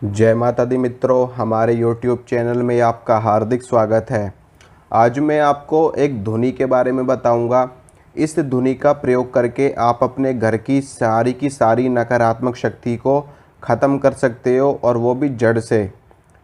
जय माता दी मित्रों, हमारे YouTube चैनल में आपका हार्दिक स्वागत है। आज मैं आपको एक धुनी के बारे में बताऊंगा। इस धुनी का प्रयोग करके आप अपने घर की सारी नकारात्मक शक्ति को ख़त्म कर सकते हो, और वो भी जड़ से।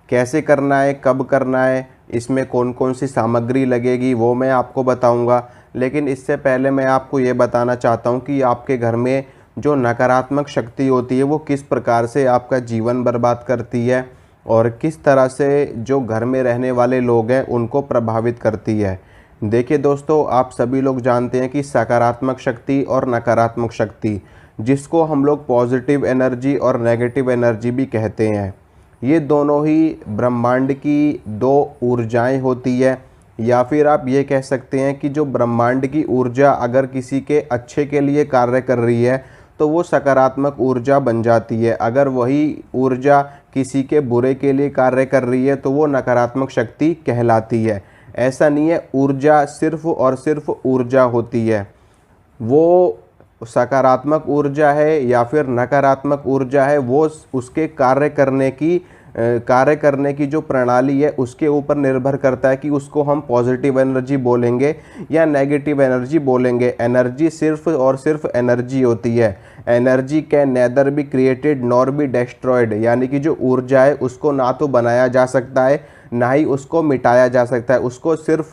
कैसे करना है, कब करना है, इसमें कौन कौन सी सामग्री लगेगी, वो मैं आपको बताऊंगा। लेकिन इससे पहले मैं आपको ये बताना चाहता हूँ कि आपके घर में जो नकारात्मक शक्ति होती है वो किस प्रकार से आपका जीवन बर्बाद करती है, और किस तरह से जो घर में रहने वाले लोग हैं उनको प्रभावित करती है। देखिए दोस्तों, आप सभी लोग जानते हैं कि सकारात्मक शक्ति और नकारात्मक शक्ति, जिसको हम लोग पॉजिटिव एनर्जी और नेगेटिव एनर्जी भी कहते हैं, ये दोनों ही ब्रह्मांड की दो ऊर्जाएं होती है। या फिर आप ये कह सकते हैं कि जो ब्रह्मांड की ऊर्जा अगर किसी के अच्छे के लिए कार्य कर रही है तो वो सकारात्मक ऊर्जा बन जाती है। अगर वही ऊर्जा किसी के बुरे के लिए कार्य कर रही है तो वो नकारात्मक शक्ति कहलाती है। ऐसा नहीं है, ऊर्जा सिर्फ और सिर्फ ऊर्जा होती है। वो सकारात्मक ऊर्जा है या फिर नकारात्मक ऊर्जा है, वो उसके कार्य करने की जो प्रणाली है उसके ऊपर निर्भर करता है कि उसको हम पॉजिटिव एनर्जी बोलेंगे या नेगेटिव एनर्जी बोलेंगे। एनर्जी सिर्फ और सिर्फ एनर्जी होती है। Energy can nether be created nor be destroyed, यानी कि जो ऊर्जा है उसको ना तो बनाया जा सकता है ना ही उसको मिटाया जा सकता है। उसको सिर्फ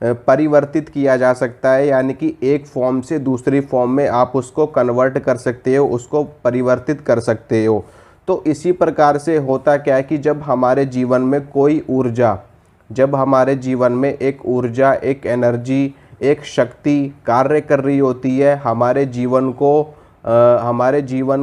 परिवर्तित किया जा सकता है, यानी कि एक फॉर्म से दूसरी फॉर्म में आप उसको कन्वर्ट कर सकते हो, उसको परिवर्तित कर सकते हो। तो इसी प्रकार से होता क्या है कि जब हमारे जीवन में कोई ऊर्जा, जब हमारे जीवन में एक ऊर्जा, एक एनर्जी, एक शक्ति कार्य कर रही होती है हमारे जीवन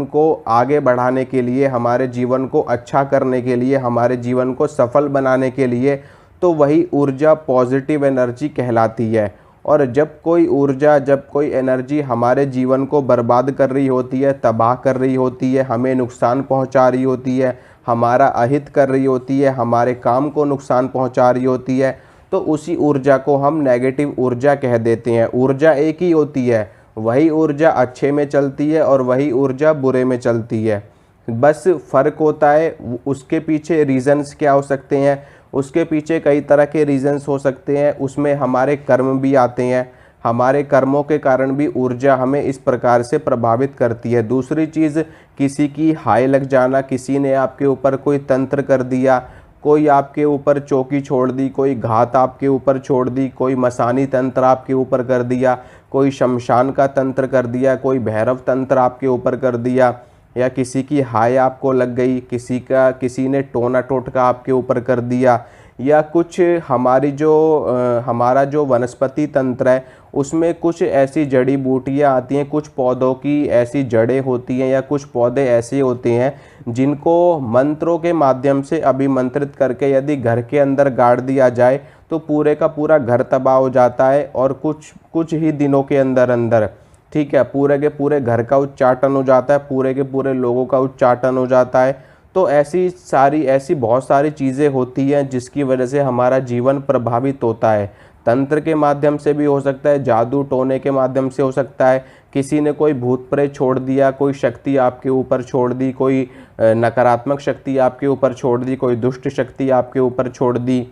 को आगे बढ़ाने के लिए, हमारे जीवन को अच्छा करने के लिए, हमारे जीवन को सफल बनाने के लिए, तो वही ऊर्जा पॉजिटिव एनर्जी कहलाती है। और जब कोई ऊर्जा, जब कोई एनर्जी हमारे जीवन को बर्बाद कर रही होती है, तबाह कर रही होती है, हमें नुकसान पहुंचा रही होती है, हमारा अहित कर रही होती है, हमारे काम को नुकसान पहुंचा रही होती है, तो उसी ऊर्जा को हम नेगेटिव ऊर्जा कह देते हैं। ऊर्जा एक ही होती है, वही ऊर्जा अच्छे में चलती है और वही ऊर्जा बुरे में चलती है। बस फ़र्क होता है उसके पीछे रीज़न्स क्या हो सकते हैं। उसके पीछे कई तरह के रीज़न्स हो सकते हैं, उसमें हमारे कर्म भी आते हैं। हमारे कर्मों के कारण भी ऊर्जा हमें इस प्रकार से प्रभावित करती है। दूसरी चीज़, किसी की हाय लग जाना, किसी ने आपके ऊपर कोई तंत्र कर दिया, कोई आपके ऊपर चौकी छोड़ दी, कोई घात आपके ऊपर छोड़ दी, कोई मसानी तंत्र आपके ऊपर कर दिया, कोई शमशान का तंत्र कर दिया, कोई भैरव तंत्र आपके ऊपर कर दिया, या किसी की हाय आपको लग गई, किसी ने टोना टोटका आपके ऊपर कर दिया, या कुछ हमारा जो वनस्पति तंत्र है उसमें कुछ ऐसी जड़ी बूटियाँ आती हैं, कुछ पौधों की ऐसी जड़ें होती हैं, या कुछ पौधे ऐसे होते हैं जिनको मंत्रों के माध्यम से अभिमंत्रित करके यदि घर के अंदर गाड़ दिया जाए तो पूरे का पूरा घर तबाह हो जाता है, और कुछ कुछ ही दिनों के अंदर अंदर, ठीक है, पूरे के पूरे घर का उच्चाटन हो जाता है, पूरे के पूरे लोगों का उच्चाटन हो जाता है। तो ऐसी बहुत सारी चीज़ें होती हैं जिसकी वजह से हमारा जीवन प्रभावित होता है। तंत्र के माध्यम से भी हो सकता है, जादू टोने के माध्यम से हो सकता है, किसी ने कोई भूत प्रेत छोड़ दिया, कोई शक्ति आपके ऊपर छोड़ दी, कोई नकारात्मक शक्ति आपके ऊपर छोड़ दी, कोई दुष्ट शक्ति आपके ऊपर छोड़ दी,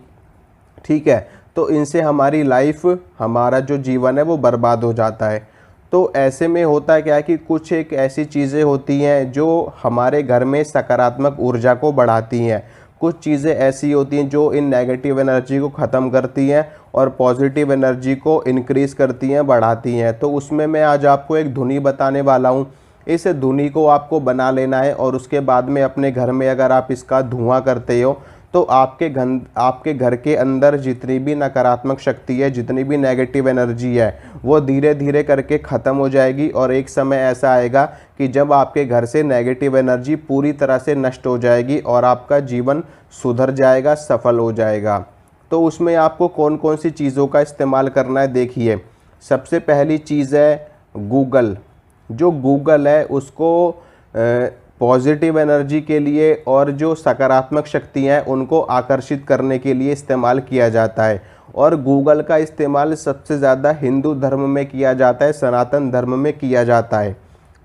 ठीक है। तो इनसे हमारी लाइफ, हमारा जो जीवन है वो बर्बाद हो जाता है। तो ऐसे में होता है क्या है कि कुछ एक ऐसी चीज़ें होती हैं जो हमारे घर में सकारात्मक ऊर्जा को बढ़ाती हैं, कुछ चीज़ें ऐसी होती हैं जो इन नेगेटिव एनर्जी को ख़त्म करती हैं और पॉजिटिव एनर्जी को इंक्रीज़ करती हैं, बढ़ाती हैं। तो उसमें मैं आज आपको एक धुनी बताने वाला हूँ। इस धुनी को आपको बना लेना है, और उसके बाद में अपने घर में अगर आप इसका धुआं करते हो तो आपके घर के अंदर जितनी भी नकारात्मक शक्ति है, जितनी भी नेगेटिव एनर्जी है, वो धीरे धीरे करके ख़त्म हो जाएगी। और एक समय ऐसा आएगा कि जब आपके घर से नेगेटिव एनर्जी पूरी तरह से नष्ट हो जाएगी और आपका जीवन सुधर जाएगा, सफल हो जाएगा। तो उसमें आपको कौन कौन सी चीज़ों का इस्तेमाल करना है, देखिए। सबसे पहली चीज़ है गूगल। जो गूगल है उसको पॉजिटिव एनर्जी के लिए और जो सकारात्मक शक्तियाँ हैं उनको आकर्षित करने के लिए इस्तेमाल किया जाता है। और गूगल का इस्तेमाल सबसे ज़्यादा हिंदू धर्म में किया जाता है, सनातन धर्म में किया जाता है।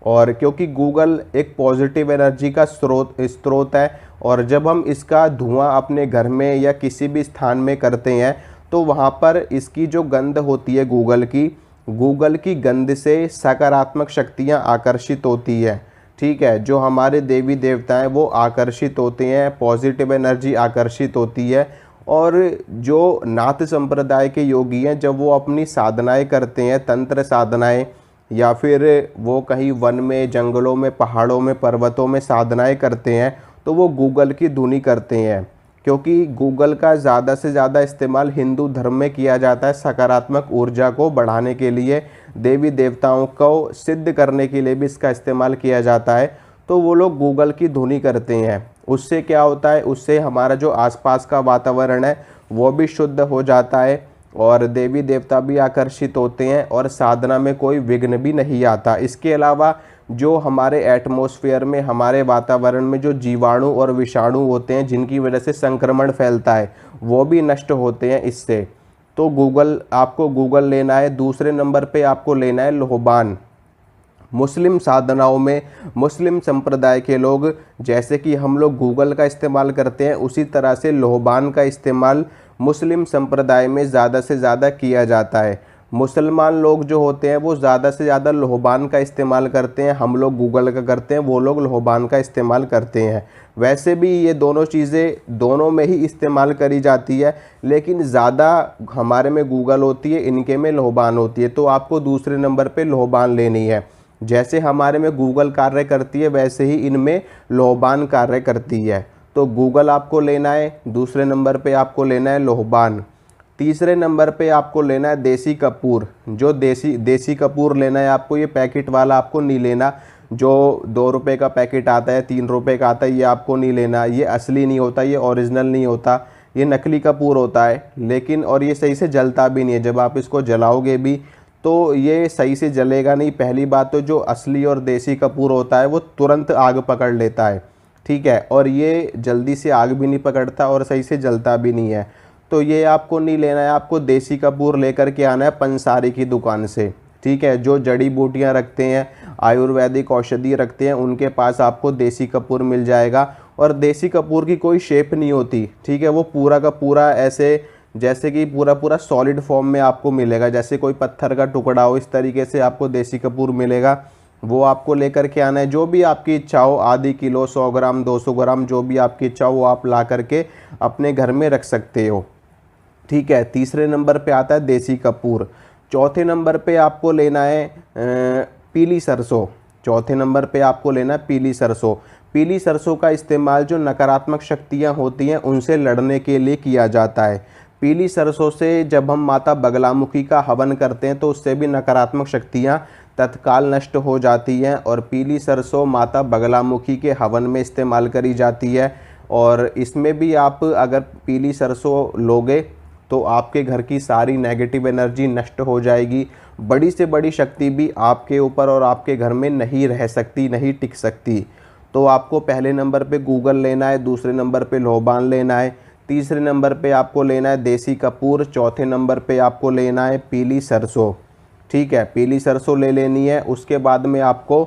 और क्योंकि गूगल एक पॉजिटिव एनर्जी का स्रोत है, और जब हम इसका धुआं अपने घर में या किसी भी स्थान में करते हैं तो वहाँ पर इसकी जो गंध होती है गूगल की गंध से सकारात्मक शक्तियाँ आकर्षित होती है। ठीक है, जो हमारे देवी देवता हैं वो आकर्षित होते हैं, पॉजिटिव एनर्जी आकर्षित होती है। और जो नाथ संप्रदाय के योगी हैं जब वो अपनी साधनाएं करते हैं, तंत्र साधनाएं, या फिर वो कहीं वन में, जंगलों में, पहाड़ों में, पर्वतों में साधनाएं करते हैं तो वो गूगल की धुनी करते हैं, क्योंकि गूगल का ज़्यादा से ज़्यादा इस्तेमाल हिंदू धर्म में किया जाता है सकारात्मक ऊर्जा को बढ़ाने के लिए, देवी देवताओं को सिद्ध करने के लिए भी इसका इस्तेमाल किया जाता है। तो वो लोग गूगल की धुनी करते हैं। उससे क्या होता है, उससे हमारा जो आसपास का वातावरण है वो भी शुद्ध हो जाता है और देवी देवता भी आकर्षित होते हैं और साधना में कोई विघ्न भी नहीं आता। इसके अलावा जो हमारे एटमॉस्फेयर में, हमारे वातावरण में जो जीवाणु और विषाणु होते हैं जिनकी वजह से संक्रमण फैलता है वो भी नष्ट होते हैं इससे। तो आपको गूगल लेना है। दूसरे नंबर पे आपको लेना है लोहबान। मुस्लिम साधनाओं में मुस्लिम संप्रदाय के लोग, जैसे कि हम लोग गूगल का इस्तेमाल करते हैं, उसी तरह से लोहबान का इस्तेमाल मुस्लिम संप्रदाय में ज़्यादा से ज़्यादा किया जाता है। मुसलमान लोग जो होते हैं वो ज़्यादा से ज़्यादा लोहबान का इस्तेमाल करते हैं, हम लोग गूगल का करते हैं, वो लोग लोहबान का इस्तेमाल करते हैं। वैसे भी ये दोनों चीज़ें दोनों में ही इस्तेमाल करी जाती है, लेकिन ज़्यादा हमारे में गूगल होती है, इनके में लोहबान होती है। तो आपको दूसरे नंबर पे लोहबान लेनी है। जैसे हमारे में गूगल कार्य करती है वैसे ही इनमें लोहबान कार्य करती है। तो गूगल आपको लेना है, दूसरे नंबर पे आपको लेना है लोहबान। तीसरे नंबर पे आपको लेना है देसी कपूर। जो देसी कपूर लेना है आपको, ये पैकेट वाला आपको नहीं लेना। जो 2 रुपये का पैकेट आता है, 3 रुपये का आता है, ये आपको नहीं लेना। ये असली नहीं होता, ये ओरिजिनल नहीं होता, ये नकली कपूर होता है। लेकिन और ये सही से जलता भी नहीं है। जब आप इसको जलाओगे भी तो ये सही से जलेगा नहीं। पहली बात तो जो असली और देसी कपूर होता है वो तुरंत आग पकड़ लेता है। ठीक है, और ये जल्दी से आग भी नहीं पकड़ता और सही से जलता भी नहीं है। तो ये आपको नहीं लेना है। आपको देसी कपूर लेकर के आना है पंसारी की दुकान से। ठीक है, जो जड़ी बूटियाँ रखते हैं, आयुर्वेदिक औषधि रखते हैं, उनके पास आपको देसी कपूर मिल जाएगा। और देसी कपूर की कोई शेप नहीं होती। ठीक है, वो पूरा का पूरा ऐसे, जैसे कि पूरा सॉलिड फॉर्म में आपको मिलेगा, जैसे कोई पत्थर का टुकड़ा हो, इस तरीके से आपको देसी कपूर मिलेगा। वो आपको लेकर के आना है। जो भी आपकी इच्छा हो, आधी किलो, 100 ग्राम, 200 ग्राम, जो भी आपकी इच्छा हो वो आप ला करके अपने घर में रख सकते हो। ठीक है, तीसरे नंबर पे आता है देसी कपूर। चौथे नंबर पे आपको लेना है पीली सरसों। चौथे नंबर पे आपको लेना है पीली सरसों। पीली सरसों का इस्तेमाल जो नकारात्मक शक्तियाँ होती हैं उनसे लड़ने के लिए किया जाता है। पीली सरसों से जब हम माता बगलामुखी का हवन करते हैं तो उससे भी नकारात्मक शक्तियाँ तत्काल नष्ट हो जाती हैं। और पीली सरसों माता बगलामुखी के हवन में इस्तेमाल करी जाती है। और इसमें भी आप अगर पीली सरसों लोगे तो आपके घर की सारी नेगेटिव एनर्जी नष्ट हो जाएगी। बड़ी से बड़ी शक्ति भी आपके ऊपर और आपके घर में नहीं रह सकती, नहीं टिक सकती। तो आपको पहले नंबर पे गूगल लेना है, दूसरे नंबर पे लोहबान लेना है, तीसरे नंबर पे आपको लेना है देसी कपूर, चौथे नंबर पे आपको लेना है पीली सरसों। ठीक है, पीली सरसों ले लेनी है। उसके बाद में आपको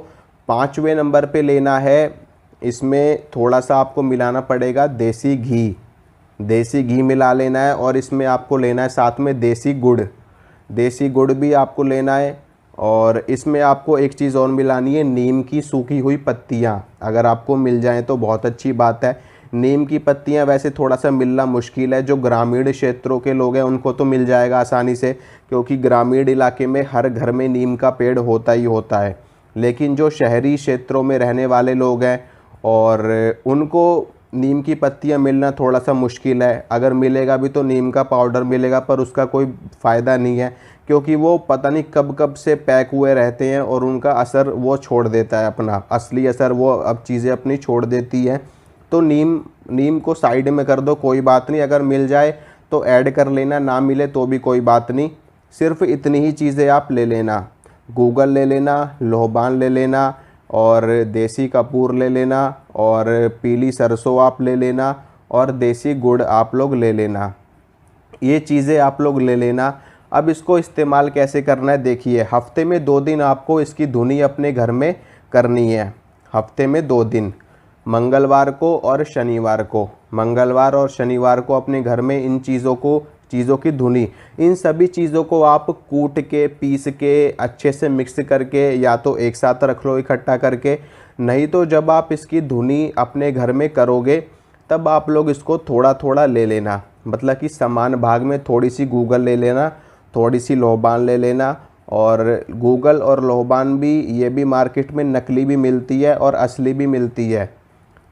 5वें नंबर पे लेना है, इसमें थोड़ा सा आपको मिलाना पड़ेगा देसी घी। देसी घी मिला लेना है। और इसमें आपको लेना है साथ में देसी गुड़। देसी गुड़ भी आपको लेना है। और इसमें आपको एक चीज़ और मिलानी है, नीम की सूखी हुई पत्तियाँ। अगर आपको मिल जाएँ तो बहुत अच्छी बात है। नीम की पत्तियाँ वैसे थोड़ा सा मिलना मुश्किल है। जो ग्रामीण क्षेत्रों के लोग हैं उनको तो मिल जाएगा आसानी से, क्योंकि ग्रामीण इलाके में हर घर में नीम का पेड़ होता ही होता है। लेकिन जो शहरी क्षेत्रों में रहने वाले लोग हैं और उनको नीम की पत्तियाँ मिलना थोड़ा सा मुश्किल है। अगर मिलेगा भी तो नीम का पाउडर मिलेगा, पर उसका कोई फ़ायदा नहीं है, क्योंकि वो पता नहीं कब कब से पैक हुए रहते हैं और उनका असर वो छोड़ देता है, अपना असली असर वो अब चीज़ें अपनी छोड़ देती है। तो नीम को साइड में कर दो, कोई बात नहीं। अगर मिल जाए तो ऐड कर लेना, ना मिले तो भी कोई बात नहीं। सिर्फ इतनी ही चीज़ें आप ले लेना, गूगल ले लेना, लोहबान ले लेना और देसी कपूर ले लेना और पीली सरसों आप ले लेना और देसी गुड़ आप लोग ले लेना। ये चीज़ें आप लोग ले लेना। अब इसको इस्तेमाल कैसे करना है देखिए। हफ्ते में 2 दिन आपको इसकी धुनी अपने घर में करनी है। हफ्ते में 2 दिन मंगलवार को और शनिवार को, मंगलवार और शनिवार को अपने घर में इन चीज़ों की धुनी, इन सभी चीज़ों को आप कूट के पीस के अच्छे से मिक्स करके या तो एक साथ रख लो इकट्ठा करके, नहीं तो जब आप इसकी धुनी अपने घर में करोगे तब आप लोग इसको थोड़ा थोड़ा ले लेना, मतलब कि समान भाग में थोड़ी सी गूगल ले लेना, थोड़ी सी लोबान ले लेना। और गूगल और लोबान भी, ये भी मार्केट में नकली भी मिलती है और असली भी मिलती है,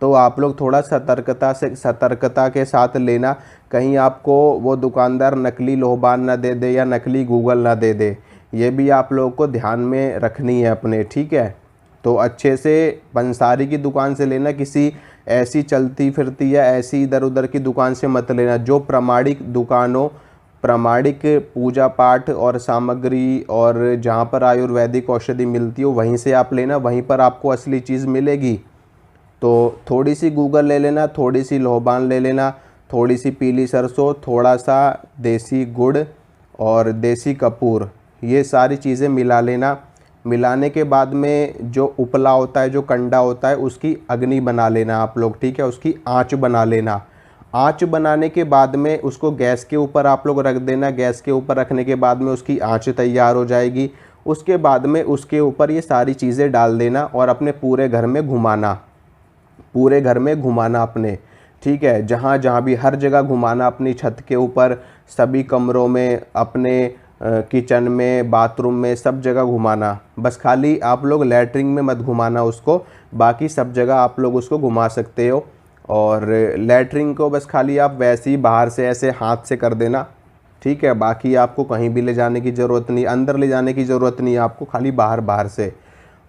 तो आप लोग थोड़ा सतर्कता के साथ लेना, कहीं आपको वो दुकानदार नकली लोबान ना दे दे या नकली गूगल ना दे दे, ये भी आप लोगों को ध्यान में रखनी है अपने, ठीक है। तो अच्छे से पंसारी की दुकान से लेना, किसी ऐसी चलती फिरती या ऐसी इधर उधर की दुकान से मत लेना। जो प्रामाणिक दुकानों, प्रामाणिक पूजा पाठ और सामग्री और जहाँ पर आयुर्वेदिक औषधि मिलती हो वहीं से आप लेना, वहीं पर आपको असली चीज़ मिलेगी। तो थोड़ी सी गूगल ले लेना, थोड़ी सी लोबान ले लेना, थोड़ी सी पीली सरसों, थोड़ा सा देसी गुड़ और देसी कपूर, ये सारी चीज़ें मिला लेना। मिलाने के बाद में जो उपला होता है, जो कंडा होता है, उसकी अग्नि बना लेना आप लोग, ठीक है, उसकी आँच बना लेना। आँच बनाने के बाद में उसको गैस के ऊपर आप लोग रख देना। गैस के ऊपर रखने के बाद में उसकी आँच तैयार हो जाएगी। उसके बाद में उसके ऊपर ये सारी चीज़ें डाल देना और अपने पूरे घर में घुमाना, पूरे घर में घुमाना अपने, ठीक है, जहाँ जहाँ भी हर जगह घुमाना, अपनी छत के ऊपर, सभी कमरों में, अपने किचन में, बाथरूम में, सब जगह घुमाना। बस खाली आप लोग लैट्रिन में मत घुमाना उसको, बाकी सब जगह आप लोग उसको घुमा सकते हो। और लैट्रिन को बस खाली आप वैसे ही बाहर से ऐसे हाथ से कर देना, ठीक है, बाकी आपको कहीं भी ले जाने की ज़रूरत नहीं, अंदर ले जाने की ज़रूरत नहीं है आपको, खाली बाहर बाहर से।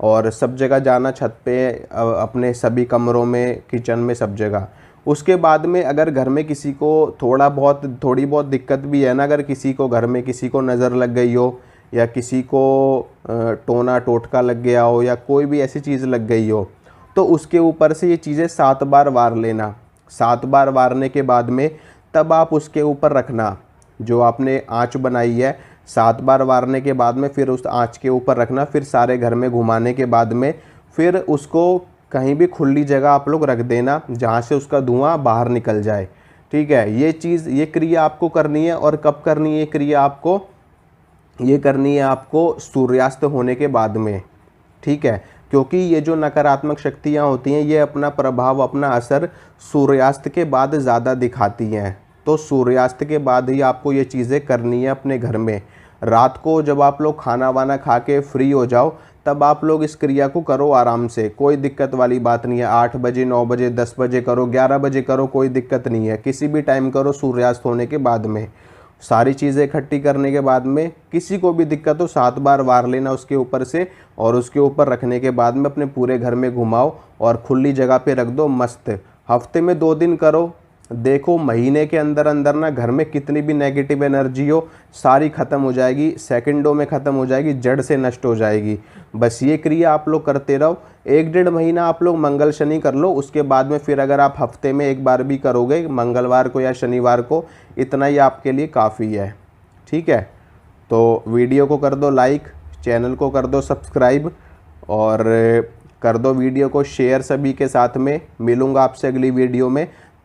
और सब जगह जाना, छत पे, अपने सभी कमरों में, किचन में, सब जगह। उसके बाद में अगर घर में किसी को थोड़ी बहुत दिक्कत भी है ना, अगर किसी को घर में किसी को नज़र लग गई हो या किसी को टोना टोटका लग गया हो या कोई भी ऐसी चीज़ लग गई हो, तो उसके ऊपर से ये चीज़ें 7 बार वार लेना। 7 बार वारने के बाद में तब आप उसके ऊपर रखना जो आपने आँच बनाई है। 7 बार वारने के बाद में फिर उस आँच के ऊपर रखना, फिर सारे घर में घुमाने के बाद में फिर उसको कहीं भी खुली जगह आप लोग रख देना जहाँ से उसका धुआं बाहर निकल जाए, ठीक है। ये क्रिया आपको करनी है। और कब करनी है ये क्रिया आपको? ये करनी है आपको सूर्यास्त होने के बाद में, ठीक है, क्योंकि ये जो नकारात्मक शक्तियाँ होती हैं ये अपना प्रभाव, अपना असर सूर्यास्त के बाद ज़्यादा दिखाती हैं। तो सूर्यास्त के बाद ही आपको ये चीज़ें करनी है अपने घर में। रात को जब आप लोग खाना वाना खा के फ्री हो जाओ तब आप लोग इस क्रिया को करो आराम से, कोई दिक्कत वाली बात नहीं है। 8 बजे, 9 बजे, 10 बजे करो, 11 बजे करो, कोई दिक्कत नहीं है, किसी भी टाइम करो सूर्यास्त होने के बाद में। सारी चीज़ें इकट्ठी करने के बाद में किसी को भी दिक्कत हो 7 बार वार लेना उसके ऊपर से, और उसके ऊपर रखने के बाद में अपने पूरे घर में घुमाओ और खुली जगह पे रख दो। मस्त हफ्ते में 2 दिन करो, देखो महीने के अंदर अंदर ना घर में कितनी भी नेगेटिव एनर्जी हो सारी ख़त्म हो जाएगी, सेकंडों में ख़त्म हो जाएगी, जड़ से नष्ट हो जाएगी। बस ये क्रिया आप लोग करते रहो। 1-1.5 महीना आप लोग मंगल शनि कर लो, उसके बाद में फिर अगर आप हफ्ते में 1 बार भी करोगे, मंगलवार को या शनिवार को, इतना ही आपके लिए काफ़ी है, ठीक है। तो वीडियो को कर दो लाइक, चैनल को कर दो सब्सक्राइब और कर दो वीडियो को शेयर सभी के साथ में। मिलूँगा आपसे अगली वीडियो में।